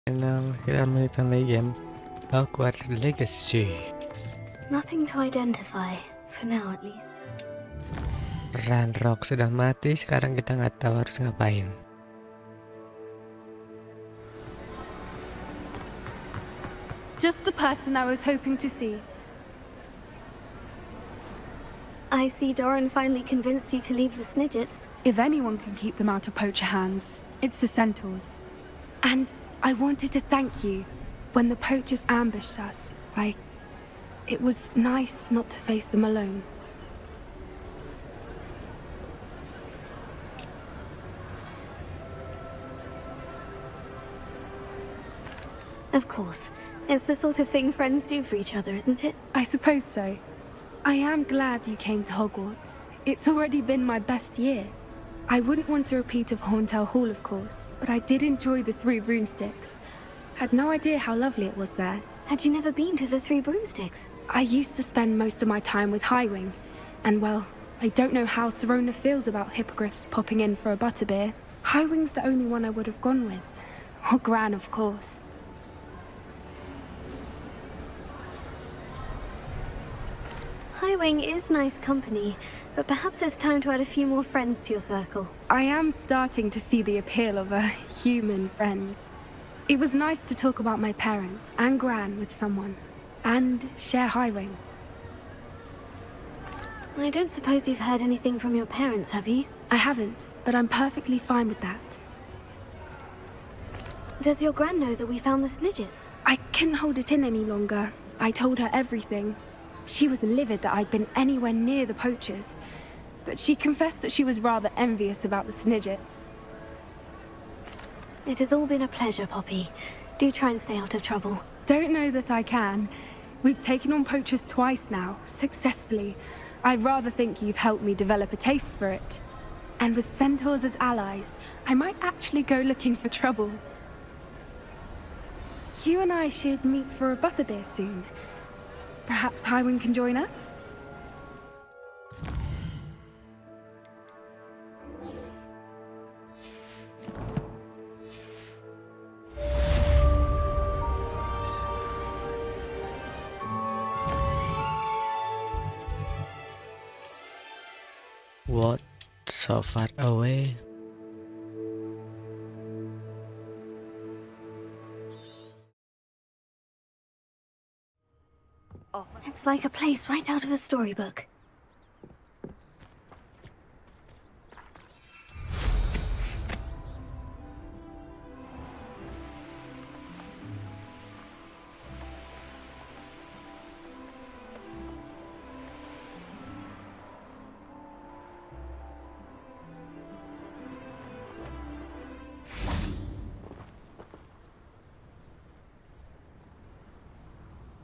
channel. Kita melanjutkan lagi game HOGWARTS Legacy. Nothing to identify, for now at least. Ranrock sudah mati, sekarang kita nggak tahu harus ngapain. Just the person I was hoping to see. I see Doran finally convinced you to leave the Snidgets. If anyone can keep them out of poacher hands, it's the centaurs. And I wanted to thank you. When the poachers ambushed us, it was nice not to face them alone. Of course. It's the sort of thing friends do for each other, isn't it? I suppose so. I am glad you came to Hogwarts. It's already been my best year. I wouldn't want a repeat of Hauntel Hall, of course, but I did enjoy the Three Broomsticks. Had no idea how lovely it was there. Had you never been to the Three Broomsticks? I used to spend most of my time with Highwing, and well, I don't know how Serona feels about hippogriffs popping in for a butterbeer. Highwing's the only one I would have gone with. Or Gran, of course. Highwing is nice company, but perhaps it's time to add a few more friends to your circle. I am starting to see the appeal of human friends. It was nice to talk about my parents and Gran with someone, and share Highwing. I don't suppose you've heard anything from your parents, have you? I haven't, but I'm perfectly fine with that. Does your Gran know that we found the Snidgets? I couldn't hold it in any longer. I told her everything. She was livid that I'd been anywhere near the poachers, but she confessed that she was rather envious about the Snidgets. It has all been a pleasure, Poppy. Do try and stay out of trouble. Don't know that I can. We've taken on poachers twice now, successfully. I rather think you've helped me develop a taste for it. And with centaurs as allies, I might actually go looking for trouble. You and I should meet for a butterbeer soon. Perhaps Highwing can join us? What? So far away. It's like a place right out of a storybook.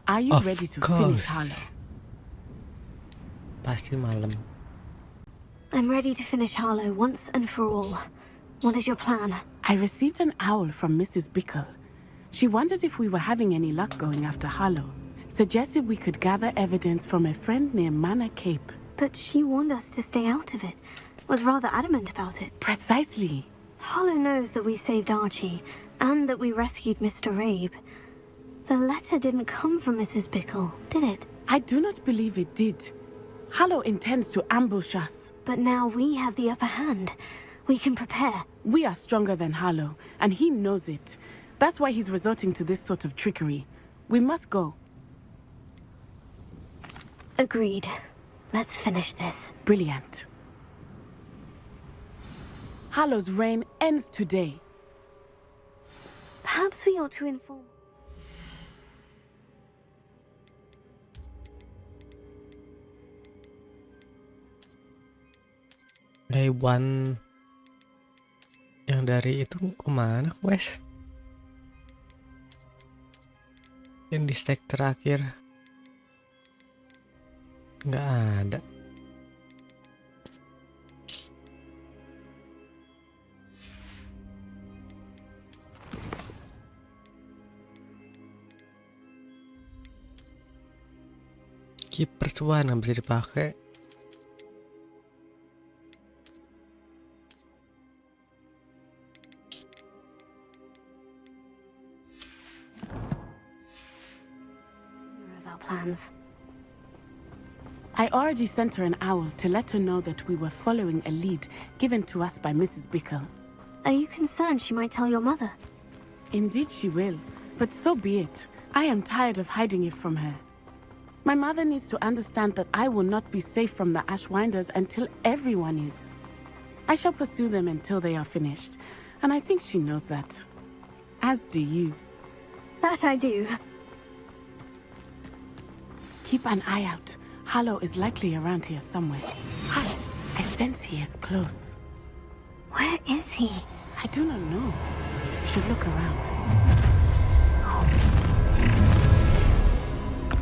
Are you ready to finish Harlow? Pasti malam. I'm ready to finish Harlow once and for all. What is your plan? I received an owl from Mrs. Bickle. She wondered if we were having any luck going after Harlow. Suggested we could gather evidence from a friend near Manor Cape. But she warned us to stay out of it. Was rather adamant about it. Precisely. Harlow knows that we saved Archie, and that we rescued Mr. Rabe. The letter didn't come from Mrs. Bickle, did it? I do not believe it did. Harlow intends to ambush us. But now we have the upper hand. We can prepare. We are stronger than Harlow, and he knows it. That's why he's resorting to this sort of trickery. We must go. Agreed. Let's finish this. Brilliant. Harlow's reign ends today. Perhaps we ought to inform... Hewan yang dari itu kemana quest? Yang di stack terakhir nggak ada. Keepers One nggak bisa dipakai. our plans. I already sent her an owl to let her know that we were following a lead given to us by Mrs. Bickle. Are you concerned she might tell your mother? Indeed she will, but so be it. I am tired of hiding it from her. My mother needs to understand that I will not be safe from the Ashwinders until everyone is. I shall pursue them until they are finished, and I think she knows that. As do you. That I do. Keep an eye out. Harlow is likely around here somewhere. Hush! I sense he is close. Where is he? I do not know. We should look around.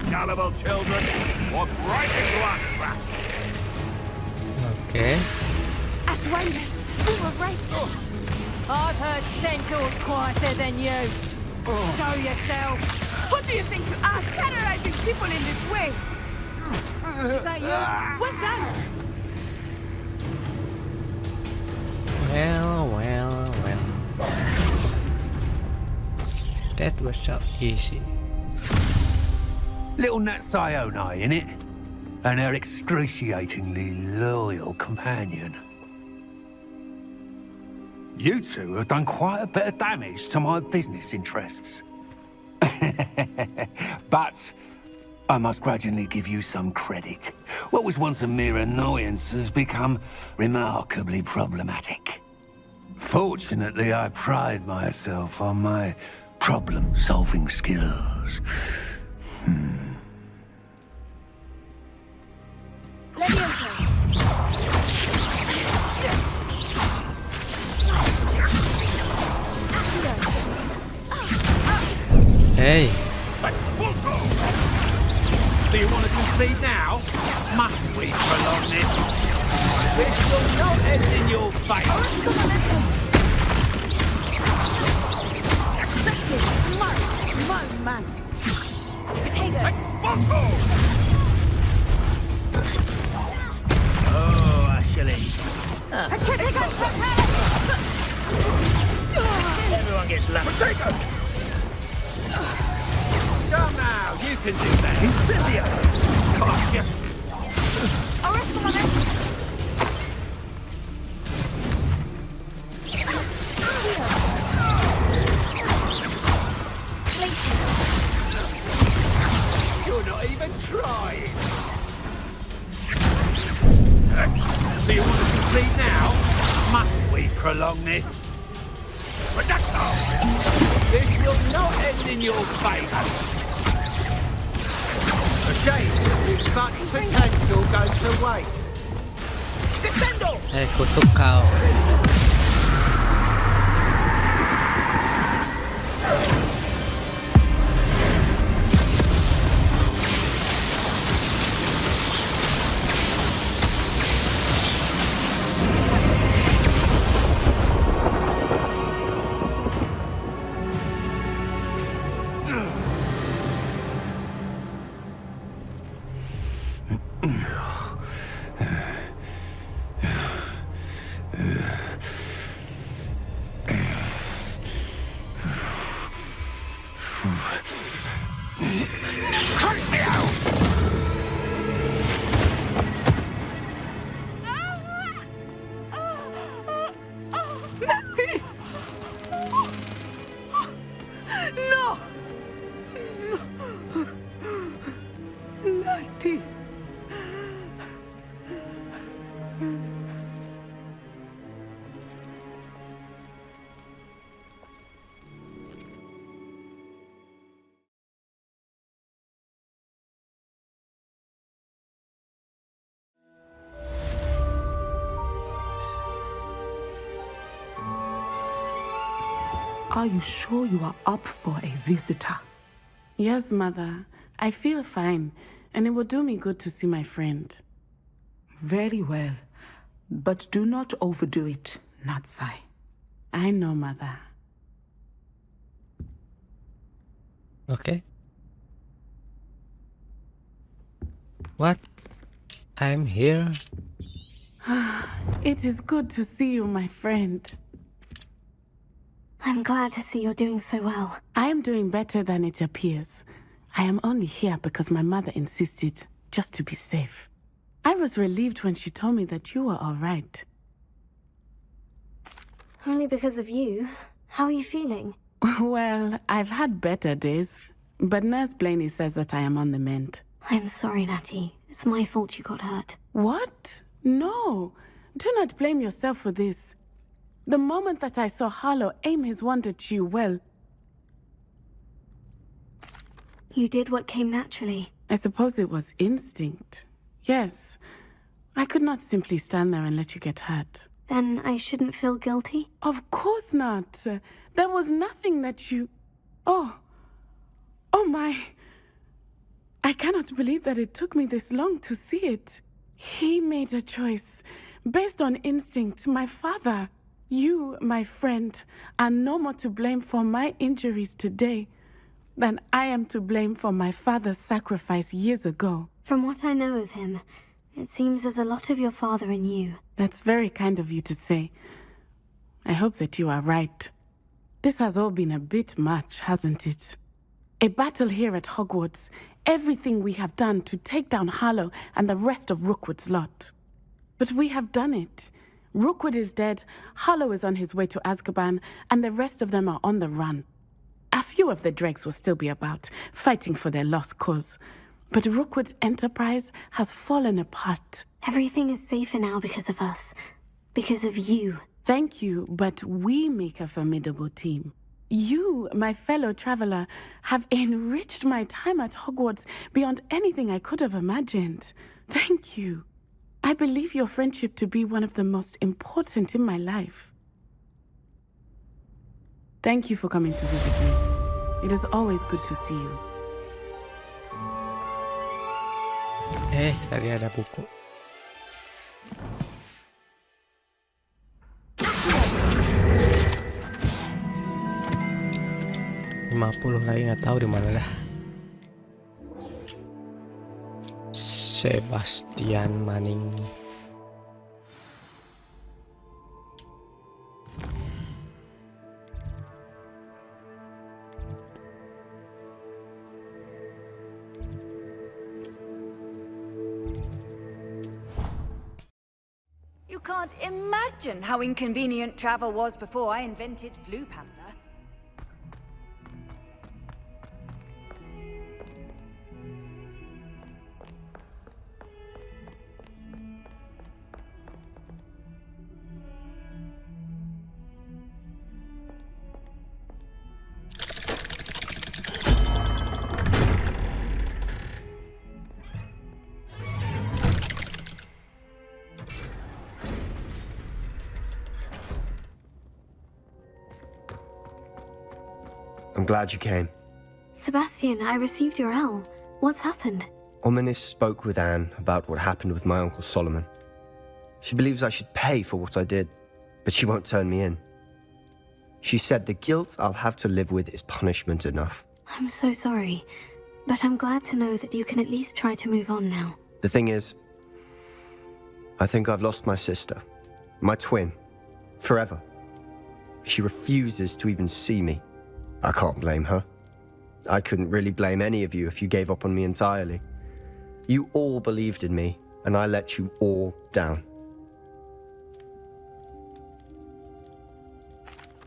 Gullible children, walk right into our trap. Okay. Ashwinders! We were right! I've heard centaurs quieter than you. Show yourself. Who do you think you are, terrorizing people in this way? Is that you? Well done! Well. That was so easy. Little Nat Sione, innit? And her excruciatingly loyal companion. You two have done quite a bit of damage to my business interests. But I must grudgingly give you some credit. What was once a mere annoyance has become remarkably problematic. Fortunately, I pride myself on my problem-solving skills. Hey. Do you want to concede now? Must we prolong this? This will not end in your favour. Man. Oh, Ashley. Everyone gets lucky. Come now, you can do that. Incendio! Gotcha. You're not even trying. Do you want to concede now? Must we prolong this? Reduction! This will not end in your favour. A shame such potential goes to waste. Descendo! Kutuk kau. Are you sure you are up for a visitor? Yes, Mother. I feel fine, and it will do me good to see my friend. Very well. But do not overdo it, Natsai. I know, Mother. Okay. What? I'm here? It is good to see you, my friend. I'm glad to see you're doing so well. I am doing better than it appears. I am only here because my mother insisted, just to be safe. I was relieved when she told me that you were all right. Only because of you. How are you feeling? Well, I've had better days, but Nurse Blaney says that I am on the mend. I'm sorry, Natty. It's my fault you got hurt. What? No. Do not blame yourself for this. The moment that I saw Harlow aim his wand at you, well... You did what came naturally. I suppose it was instinct. Yes. I could not simply stand there and let you get hurt. Then I shouldn't feel guilty? Of course not. There was nothing that you... Oh my... I cannot believe that it took me this long to see it. He made a choice based on instinct. My father, you, my friend, are no more to blame for my injuries today than I am to blame for my father's sacrifice years ago. From what I know of him, it seems there's a lot of your father in you. That's very kind of you to say. I hope that you are right. This has all been a bit much, hasn't it? A battle here at Hogwarts. Everything we have done to take down Harlow and the rest of Rookwood's lot. But we have done it. Rookwood is dead, Harlow is on his way to Azkaban, and the rest of them are on the run. A few of the dregs will still be about, fighting for their lost cause. But Rookwood's enterprise has fallen apart. Everything is safer now because of us. Because of you. Thank you, but we make a formidable team. You, my fellow traveler, have enriched my time at Hogwarts beyond anything I could have imagined. Thank you. I believe your friendship to be one of the most important in my life. Thank you for coming to visit me. It is always good to see you. Tadi ada buku. Lagi nggak tahu di mana dah. Sebastian Manning. You can't imagine how inconvenient travel was before I invented Flu Pamela. I'm glad you came. Sebastian, I received your L. What's happened? Ominis spoke with Anne about what happened with my Uncle Solomon. She believes I should pay for what I did, but she won't turn me in. She said the guilt I'll have to live with is punishment enough. I'm so sorry, but I'm glad to know that you can at least try to move on now. The thing is, I think I've lost my sister, my twin, forever. She refuses to even see me. I can't blame her. I couldn't really blame any of you if you gave up on me entirely. You all believed in me, and I let you all down.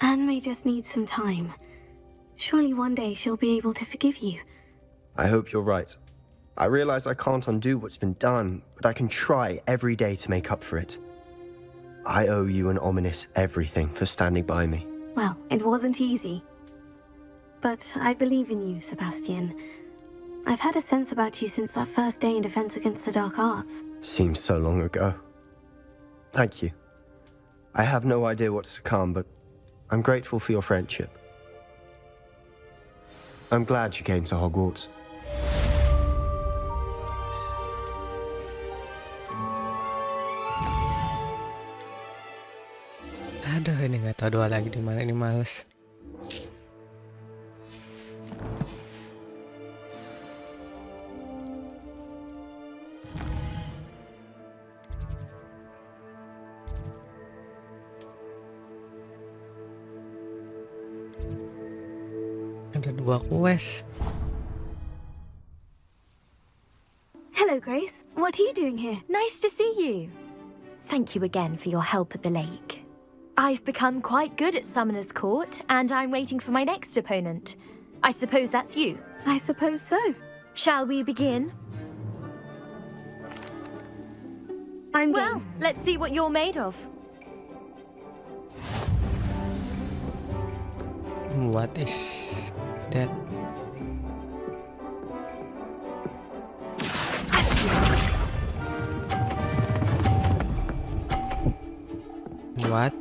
Anne may just need some time. Surely one day she'll be able to forgive you. I hope you're right. I realize I can't undo what's been done, but I can try every day to make up for it. I owe you and Ominis everything for standing by me. Well, it wasn't easy. But I believe in you, Sebastian. I've had a sense about you since that first day in Defense Against the Dark Arts. Seems so long ago. Thank you. I have no idea what's to come, but I'm grateful for your friendship. I'm glad you came to Hogwarts. Aduh, ini nggak tahu dua lagi di mana, ini males. Ada 2 quest. Hello, Grace. What are you doing here? Nice to see you. Thank you again for your help at the lake. I've become quite good at Summoner's Court, and I'm waiting for my next opponent. I suppose that's you. I suppose so. Shall we begin? I'm Well, game. let's see what you're made of. What is that? What?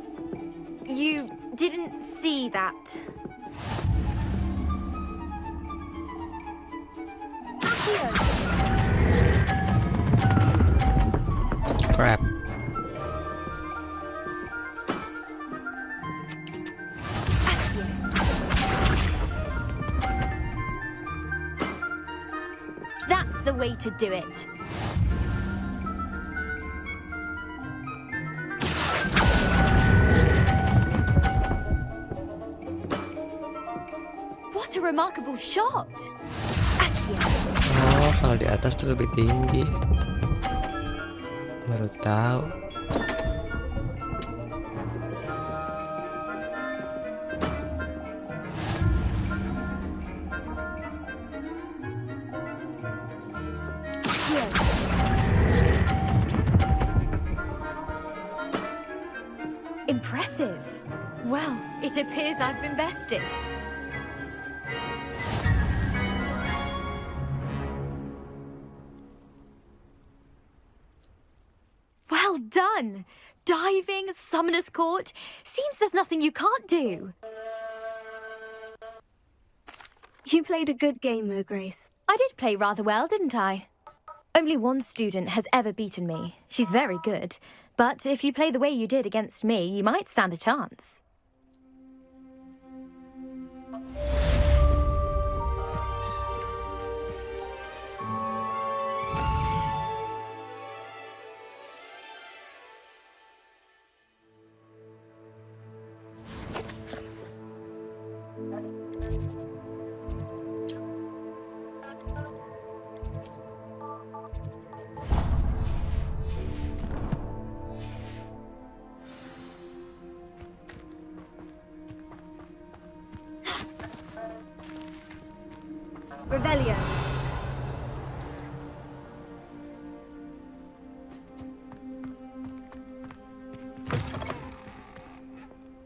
You didn't see that. Crap. That's the way to do it. What a remarkable shot! Oh, kalau di atas tuh lebih tinggi. Baru tahu. Impressive. Well, it appears I've been bested. Well done! Diving, Summoner's Court. Seems there's nothing you can't do. You played a good game, though, Grace. I did play rather well, didn't I? Only one student has ever beaten me. She's very good. But if you play the way you did against me, you might stand a chance. Revelio.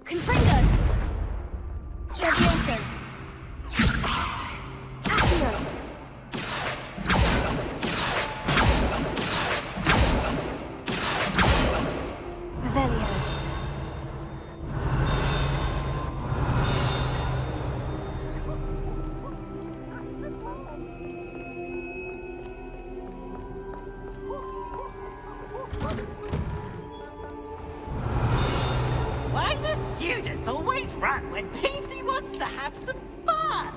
Confringo. Levioso. Accio. Revelio. Why do students always run when Peepsy wants to have some fun?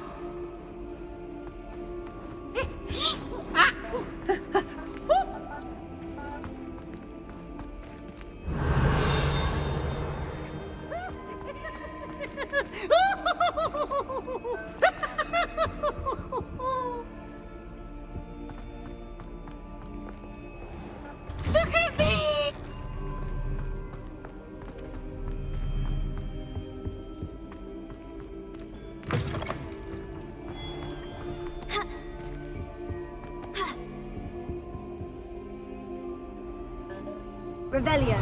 Look at me! Revelio.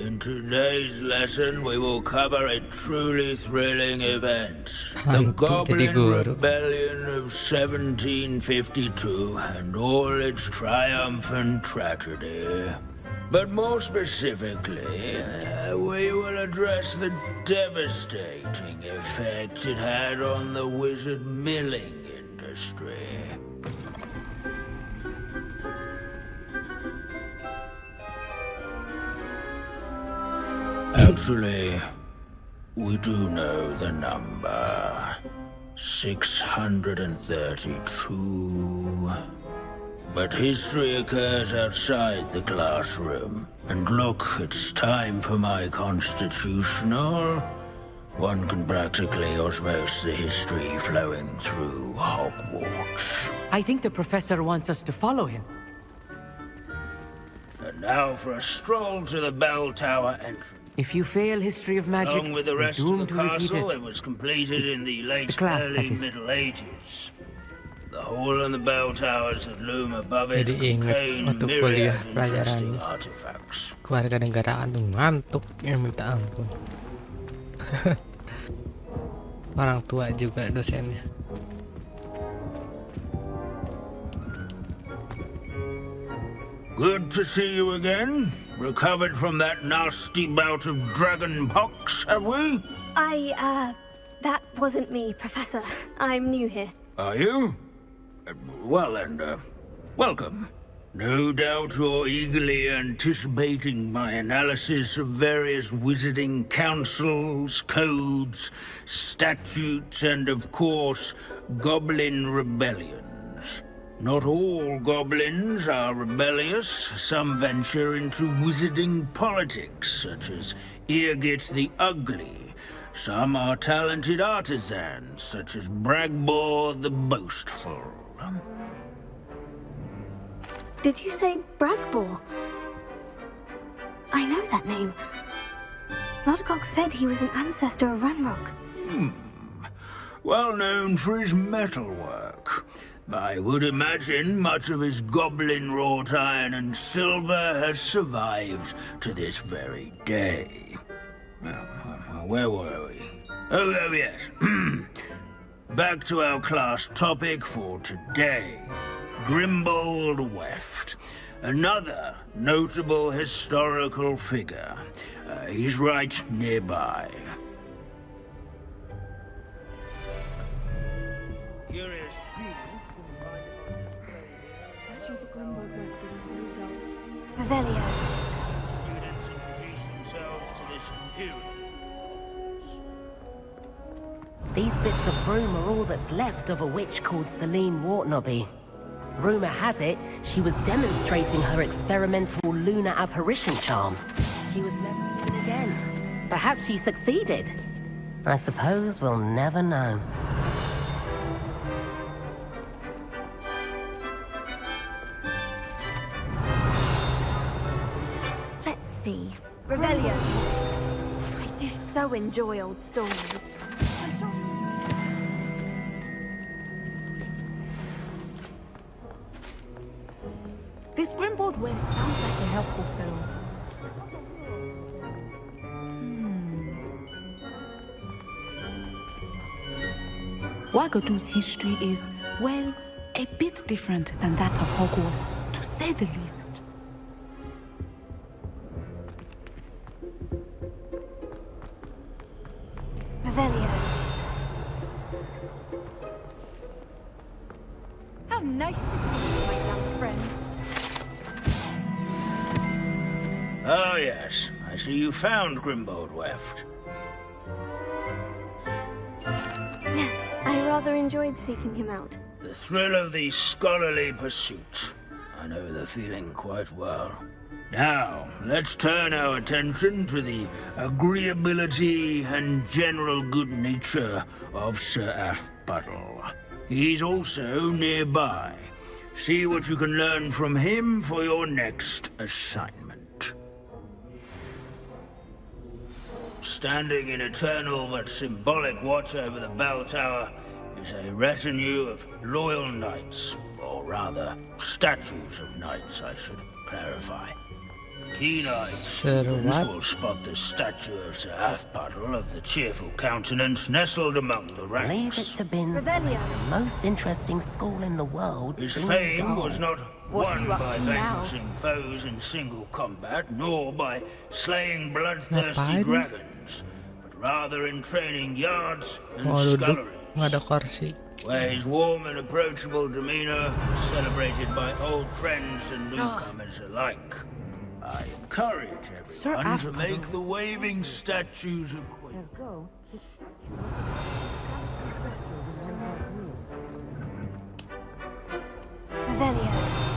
In today's lesson, we will cover a truly thrilling event. The Hantu Goblin jadi guru. Rebellion of 1752 and all its triumphant tragedy. But more specifically, we will address the devastating effect it had on the wizard milling industry. Actually, we do know the number. 632. But history occurs outside the classroom. And look, it's time for my constitutional. One can practically osmose the history flowing through Hogwarts. I think the professor wants us to follow him. And now for a stroll to the bell tower entrance. If you fail history of magic, Along with the you're rest of doomed the to repeat castle, it. it was completed in the late class, early that is. Middle Ages. The hall and the bell towers that loom above it Jadi ingat contain waktu myriad kuliah pelajaran interesting artifacts. kewarganegaraan tuh ngantuk ya minta ampun. Orang tua juga dosennya. Good to see you again. Recovered from that nasty bout of dragon pox, have we? That wasn't me, Professor. I'm new here. Are you? Well then, welcome. No doubt you're eagerly anticipating my analysis of various wizarding councils, codes, statutes, and of course, goblin rebellions. Not all goblins are rebellious. Some venture into wizarding politics, such as Eargit the Ugly. Some are talented artisans, such as Bragbor the Boastful. Did you say Bragbor? I know that name. Lodgok said he was an ancestor of Ranrock. Well known for his metalwork. I would imagine much of his goblin-wrought iron and silver has survived to this very day. Where were we? Oh yes. Back to our class topic for today. Grimbold Weft. Another notable historical figure. He's right nearby. Curious. Searching for Grimbold Weft is so dull. Revelio. Students introduce themselves to this imperial. These bits of broom are all that's left of a witch called Celine Wartnobby. Rumor has it, she was demonstrating her experimental lunar apparition charm. She was never seen again. Perhaps she succeeded. I suppose we'll never know. Let's see. Revelio. I do so enjoy old stories. This Grimbold Weft sounds like a helpful film. Wagadu's history is, well, a bit different than that of Hogwarts, to say the least. Revelio. How nice to see you, my young friend. Oh yes, I see you found Grimbold Weft. Yes, I rather enjoyed seeking him out. The thrill of the scholarly pursuit. I know the feeling quite well. Now, let's turn our attention to the agreeability and general good nature of Sir Ashbuttle. He's also nearby. See what you can learn from him for your next assignment. Standing in eternal but symbolic watch over the bell tower is a retinue of loyal knights, or rather, statues of knights, I should clarify. Keen-eyed students will spot the statue of Sir Ashbuttle of the cheerful countenance nestled among the ranks. Leave it to Binns to make the most interesting school in the world. His seem fame dull. was not won by vanquishing foes in single combat, nor by slaying bloodthirsty dragons, but rather in training yards and sculleries, where his warm and approachable demeanor was celebrated by old friends and newcomers alike. I encourage everyone to make the waving statues of Revelio.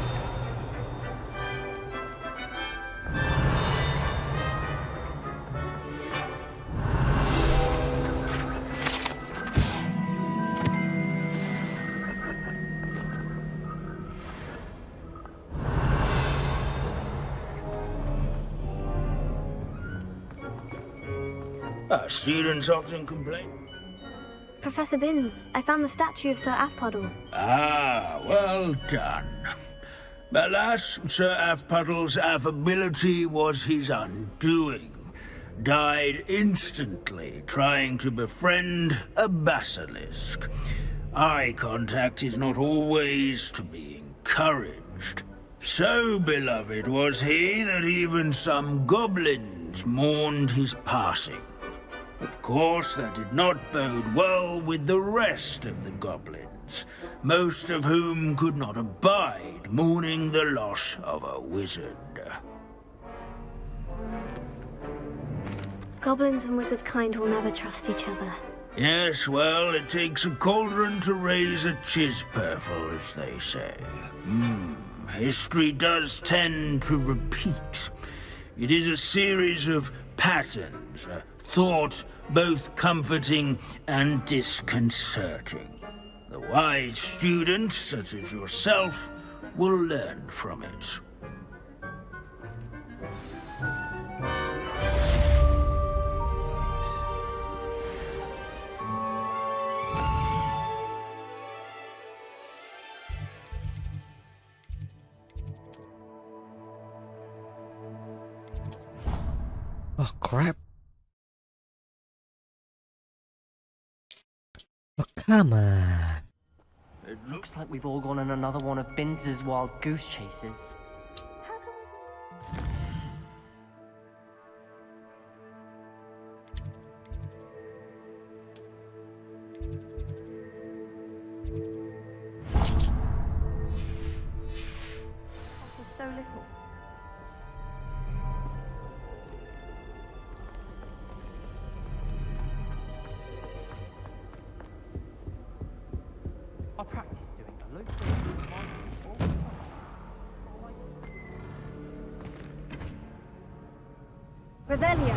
Our students often complain. Professor Binns, I found the statue of Sir Afpuddle. Ah, well done. Alas, Sir Afpuddle's affability was his undoing. Died instantly trying to befriend a basilisk. Eye contact is not always to be encouraged. So beloved was he that even some goblins mourned his passing. Of course, that did not bode well with the rest of the goblins, most of whom could not abide mourning the loss of a wizard. Goblins and wizard kind will never trust each other. Yes, well, it takes a cauldron to raise a chisperful, as they say. History does tend to repeat. It is a series of patterns, a thought both comforting and disconcerting. The wise students, such as yourself, will learn from it. Oh crap. Oh, come on. It looks like we've all gone on another one of Binns' wild goose chases. So little. I practice doing a loop. Revelio.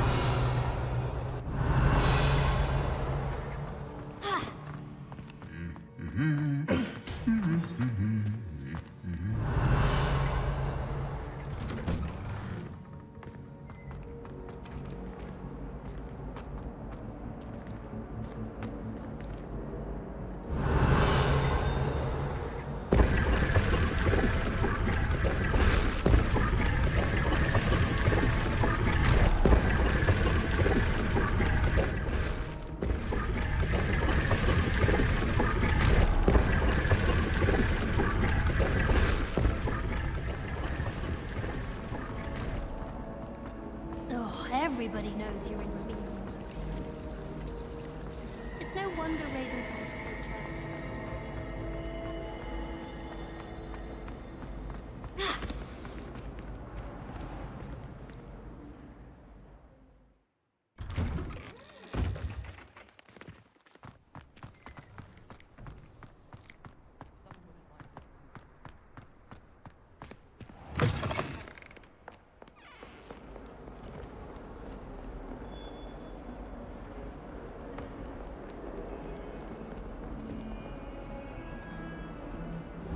Everybody knows you're in Ravine. It's no wonder Ravenfall is so careful.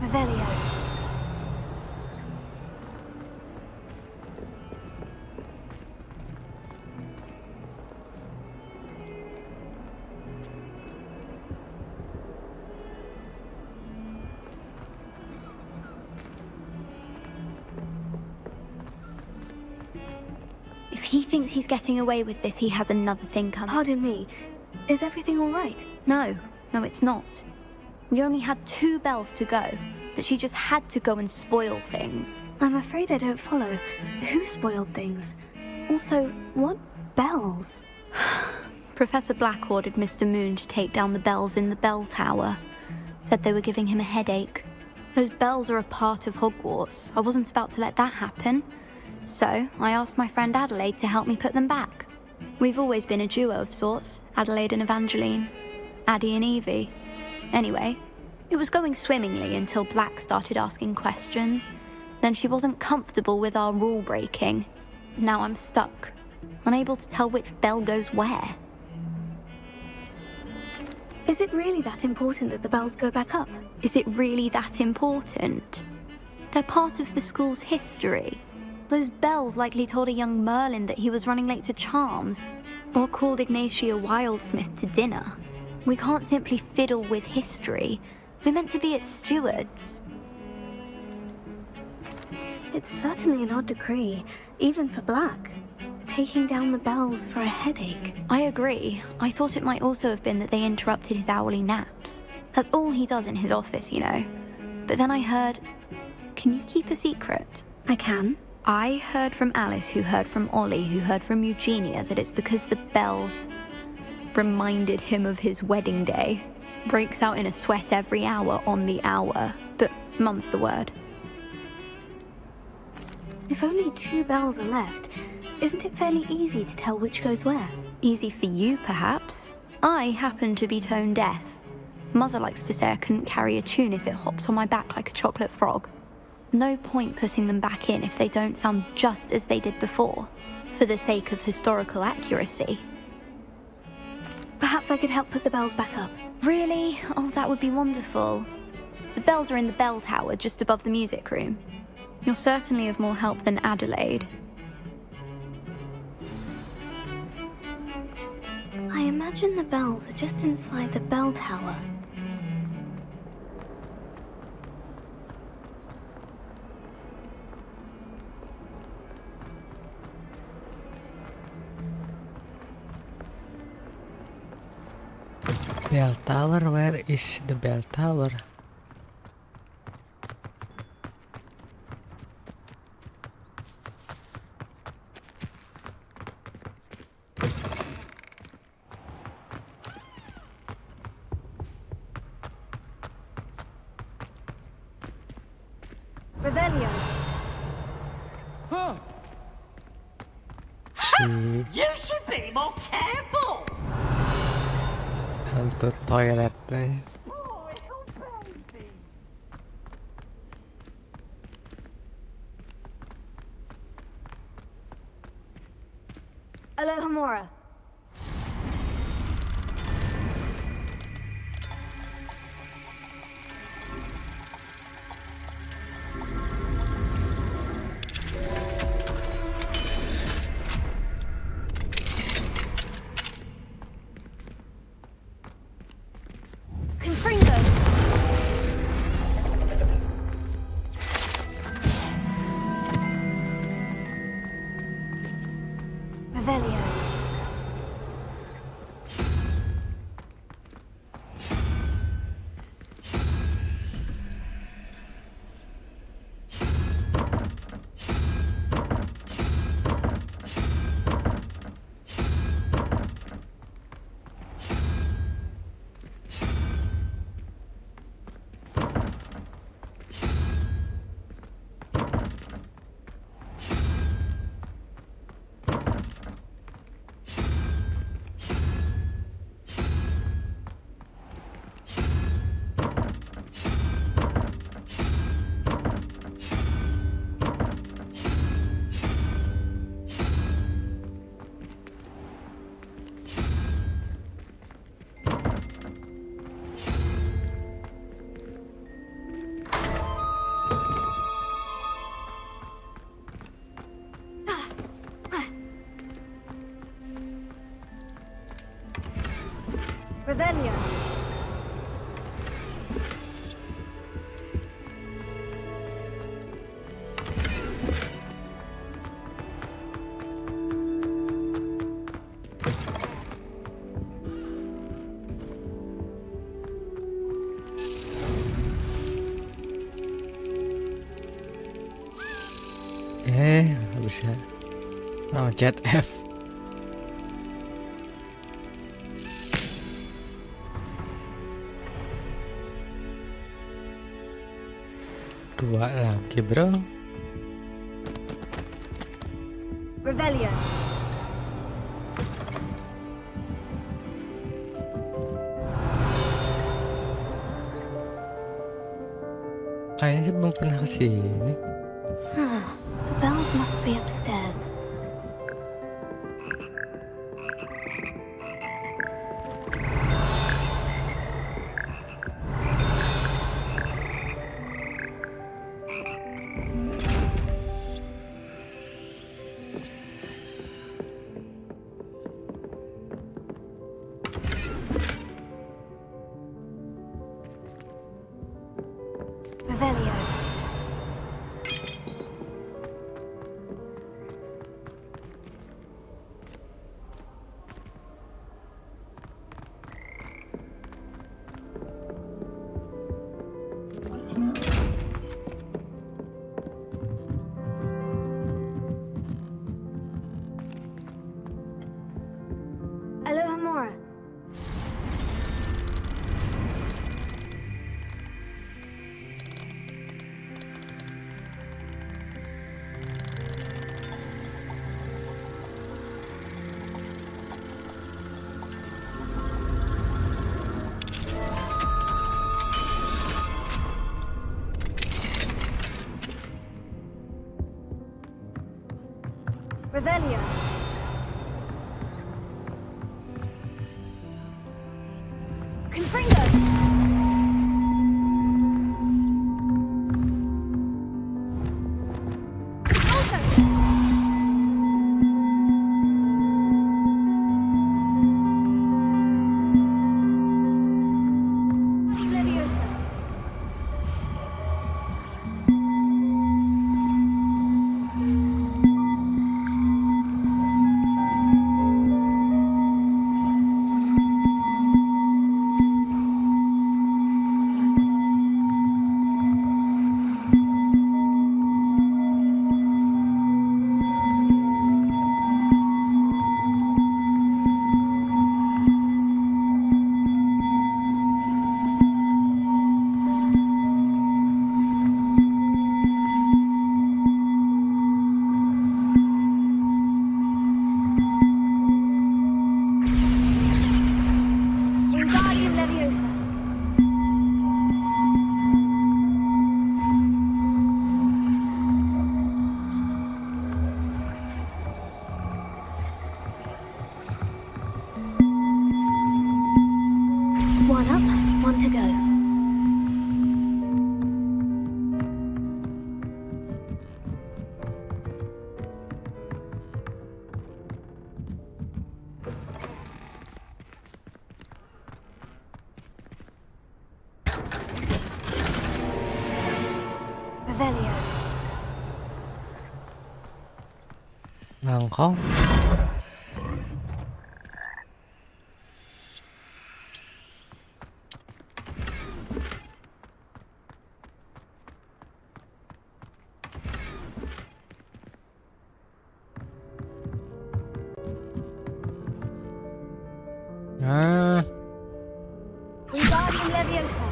Revelio. If he thinks he's getting away with this, he has another thing coming. Pardon me. Is everything all right? No, it's not. We only had 2 bells to go, but she just had to go and spoil things. I'm afraid I don't follow. Who spoiled things? Also, what bells? Professor Black ordered Mr. Moon to take down the bells in the bell tower. Said they were giving him a headache. Those bells are a part of Hogwarts. I wasn't about to let that happen. So I asked my friend Adelaide to help me put them back. We've always been a duo of sorts, Adelaide and Evangeline, Addie and Evie. Anyway, it was going swimmingly until Black started asking questions. Then she wasn't comfortable with our rule breaking. Now I'm stuck, unable to tell which bell goes where. Is it really that important that the bells go back up? Is it really that important? They're part of the school's history. Those bells likely told a young Merlin that he was running late to Charms, or called Ignatia Wildsmith to dinner. We can't simply fiddle with history. We're meant to be its stewards. It's certainly an odd decree, even for Black. Taking down the bells for a headache. I agree. I thought it might also have been that they interrupted his hourly naps. That's all he does in his office, you know. But then I heard... Can you keep a secret? I can. I heard from Alice, who heard from Ollie, who heard from Eugenia, that it's because the bells reminded him of his wedding day. Breaks out in a sweat every hour on the hour. But mum's the word. If only 2 bells are left, isn't it fairly easy to tell which goes where? Easy for you, perhaps. I happen to be tone deaf. Mother likes to say I couldn't carry a tune if it hopped on my back like a chocolate frog. No point putting them back in if they don't sound just as they did before, for the sake of historical accuracy. Perhaps I could help put the bells back up. Really? Oh, that would be wonderful. The bells are in the bell tower just above the music room. You're certainly of more help than Adelaide. I imagine the bells are just inside the bell tower. Bell tower? Where is the bell tower? Revelio. Huh. You should be more careful. Hantu toilet nih. Aloha Mora. Revelio. Bisa. Oh, jet F. Dua lagi, bro. Revelio. Kayaknya belum pernah kesini. The bells must be upstairs. Revelio. Aloha Mora. Revelio. Confringo. Leviosa. Wingardium Leviosa. One up, one to go. Revelio. Nangkong. Wingardium Leviosa.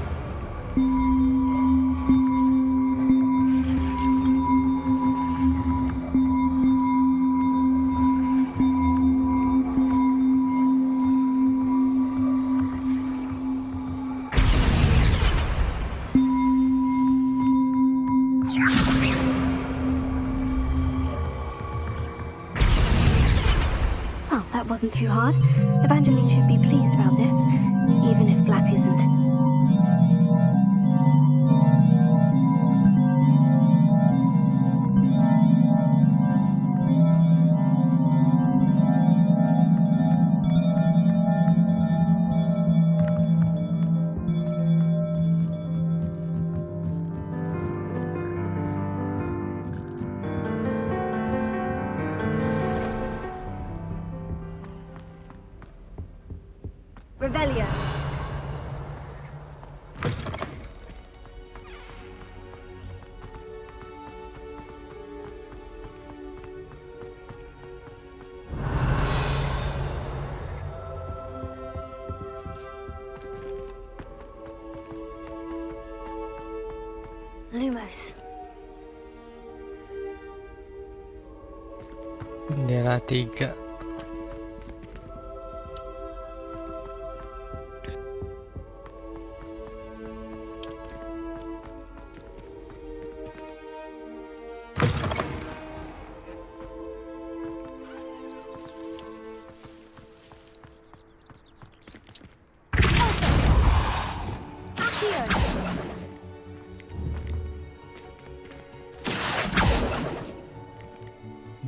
Well, that wasn't too hard. Evangeline should be pleased about this, even if Black isn't. Revelio. Lumos. Bendera 3.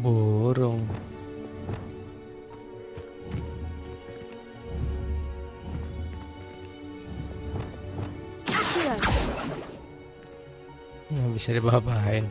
Burung. Nggak bisa dibawa-bawain.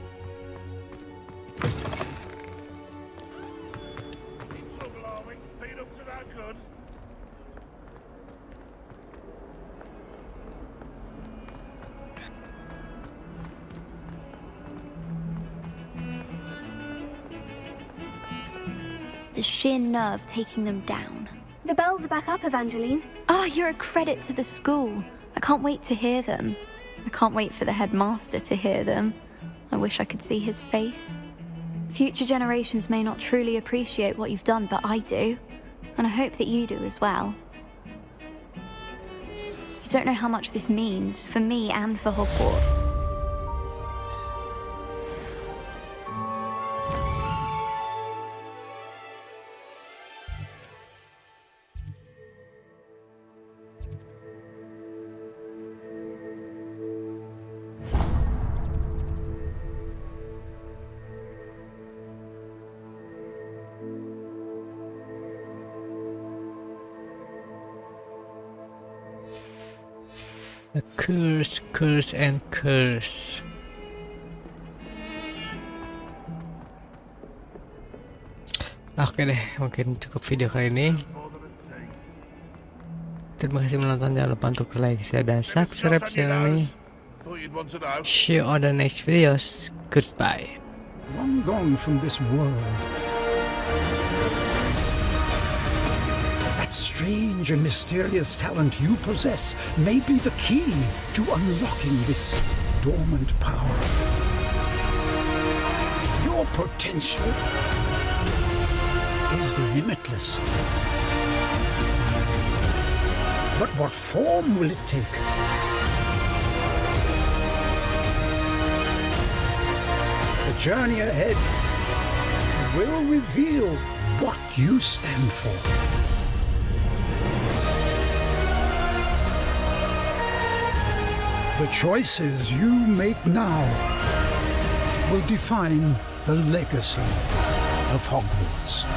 The sheer nerve taking them down. The bells are back up, Evangeline. Oh, you're a credit to the school. I can't wait to hear them. I can't wait for the headmaster to hear them. I wish I could see his face. Future generations may not truly appreciate what you've done, but I do. And I hope that you do as well. You don't know how much this means for me and for Hogwarts. A curse, curse, and curse. Oke deh, mungkin cukup video kali ini. Terima kasih menonton, jangan lupa untuk like, share, dan subscribe channel ini. See you on the next videos. Goodbye. Long gone from this world. That strange and mysterious talent you possess may be the key to unlocking this dormant power. Your potential is limitless. But what form will it take? The journey ahead will reveal what you stand for. The choices you make now will define the legacy of Hogwarts.